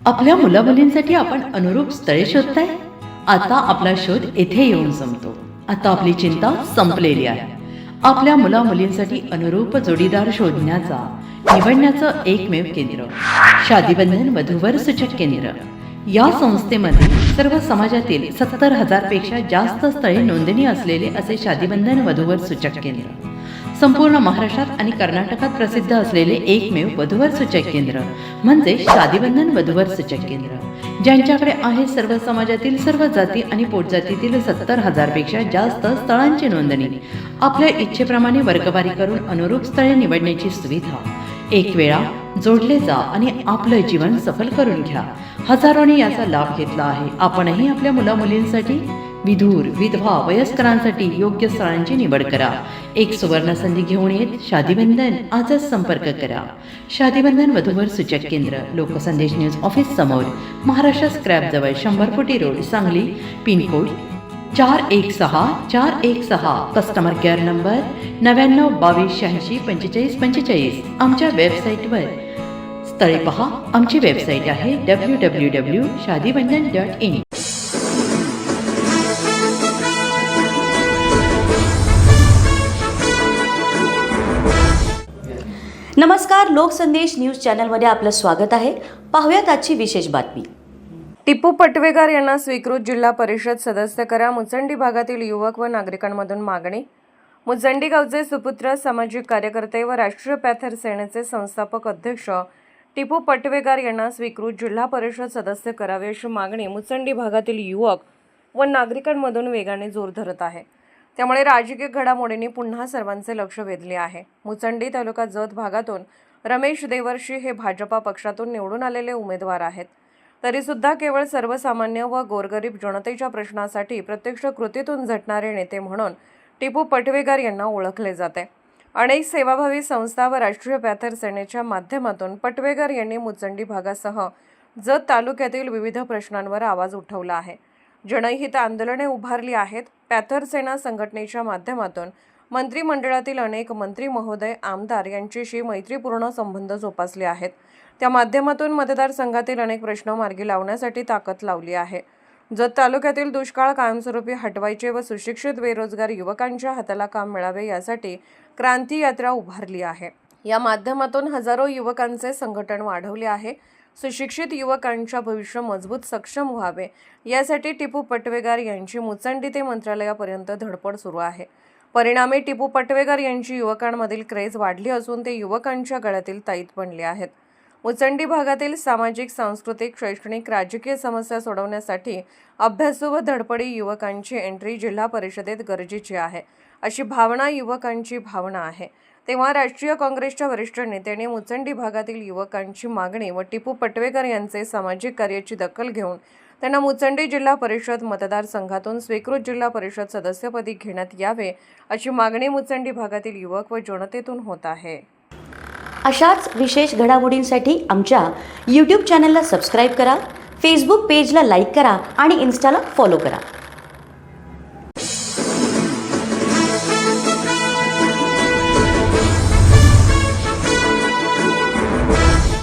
आपल्या मुलामुलींसाठी आपण अनुरूप स्थळे शोधताय? आता आपला शोध येथे येऊन संपतो. आता आपली चिंता संपलेली आहे. आपल्या मुलामुलींसाठी अनुरूप जोडीदार शोधण्याचा निवडण्याचं एकमेव केंद्र शादीबंधन वधूवर सूचक केंद्र. या संस्थेमध्ये सर्व समाजातील 70,000 पेक्षा जास्त स्थळे नोंदणी असलेले असे शादीबंधन वधूवर सूचक केंद्र. संपूर्ण महाराष्ट्रात आणि कर्नाटकात प्रसिद्ध असलेले एकमेव वधूवर सूचक केंद्र म्हणजे शादीबंधन वधूवर सूचक केंद्र, ज्यांच्याकडे आहे सर्व समाजातील सर्व जाती आणि पोटजातीतील 70,000 पेक्षा जास्त स्थळांची नोंदणी. आपल्या इच्छेप्रमाणे वर्गवारी करून अनुरूप स्थळे निवडण्याची सुविधा. एक वेळा जोडले जा आणि आपलं जीवन सफल करून घ्या. हजारोंनी याचा लाभ घेतला आहे. आपणही आपल्या मुलामुलींसाठी, विधूर, विधवा, वयस्करांसाठी योग्य स्थळांची निवड करा. एक सुवर्ण संधी घेऊन येत शादीबंधन. आजच संपर्क करा. शादीबंधन वधूवर सूचक केंद्र, लोकसंदेश न्यूज ऑफिस समोर, महाराष्ट्र स्क्रॅप जवळ, 100 फुटी road, Sangli. Pincode 416416. Customer care number 9922864545. आमच्या वेबसाईटवर स्थळे पहा. आमची वेबसाईट आहे www.shadibandhan.in. नमस्कार, लोकसंदेश न्यूज चॅनलमध्ये आपलं स्वागत आहे. पाहूयात आजची विशेष बातमी. टिपू पटवेकर यांना स्वीकृत जिल्हा परिषद सदस्य करा. मुचंडी भागातील युवक व नागरिकांमधून मागणी. मुचंडी गावचे सुपुत्र, सामाजिक कार्यकर्ते व राष्ट्रीय पॅथर सेनेचे संस्थापक अध्यक्ष टिपू पटवेकर यांना स्वीकृत जिल्हा परिषद सदस्य करावे अशी मागणी मुचंडी भागातील युवक व नागरिकांमधून वेगाने जोर धरत आहे. त्यामुळे राजकीय घडामोडींनी पुन्हा सर्वांचे लक्ष वेधले आहे. मुचंडी तालुका जत भागातून रमेश देवर्षी हे भाजपा पक्षातून निवडून आलेले उमेदवार आहेत. तरीसुद्धा केवळ सर्वसामान्य व गोरगरीब जनतेच्या प्रश्नासाठी प्रत्यक्ष कृतीतून झटणारे नेते म्हणून टिपू पटवेकर यांना ओळखले जाते. अनेक सेवाभावी संस्था व राष्ट्रीय पॅथर सेनेच्या माध्यमातून पटवेकर यांनी मुचंडी भागासह जत तालुक्यातील विविध प्रश्नांवर आवाज उठवला आहे. जनहित आंदोलने उभारली आहेत. पॅथर सेना संघटनेच्या माध्यमातून मंत्रिमंडळातील अनेक मंत्री महोदय, आमदार यांच्याशी मैत्रीपूर्ण संबंध जोपासले आहेत. त्या माध्यमातून मतदारसंघातील अनेक प्रश्न मार्गी लावण्यासाठी ताकद लावली आहे. जत तालुक्यातील दुष्काळ कायमस्वरूपी हटवायचे व सुशिक्षित बेरोजगार युवकांच्या हाताला काम मिळावे यासाठी क्रांती यात्रा उभारली आहे. या माध्यमातून हजारो युवकांचे संघटन वाढवले आहे. सुशिक्षित युवकांच्या भविष्य मजबूत, सक्षम व्हावे यासाठी टिपू पटवेकर यांची मुचंडी ते मंत्रालयापर्यंत धडपड सुरू आहे. परिणामी टिपू पटवेकर यांची युवकांमधील क्रेज वाढली असून ते युवकांच्या गळ्यातील ताईत बनले आहेत. मुचंडी भागातील सामाजिक, सांस्कृतिक, शैक्षणिक, राजकीय समस्या सोडवण्यासाठी अभ्यासू व धडपडी युवकांची एंट्री जिल्हा परिषदेत गरजेची आहे, अशी भावना युवकांची भावना आहे. तेव्हा राष्ट्रीय काँग्रेसच्या वरिष्ठ नेत्यांनी मुचंडी भागातील युवकांची मागणी व टिपू पटवेकर यांचे सामाजिक कार्याची दखल घेऊन त्यांना मुचंडी जिल्हा परिषद मतदारसंघातून स्वीकृत जिल्हा परिषद सदस्यपदी घेण्यात यावे, अशी मागणी मुचंडी भागातील युवक व जनतेतून होत आहे. अशाच विशेष घडामोडींसाठी आमच्या YouTube चॅनलला सबस्क्राईब करा, फेसबुक पेजला लाईक करा आणि इन्स्टाला फॉलो करा.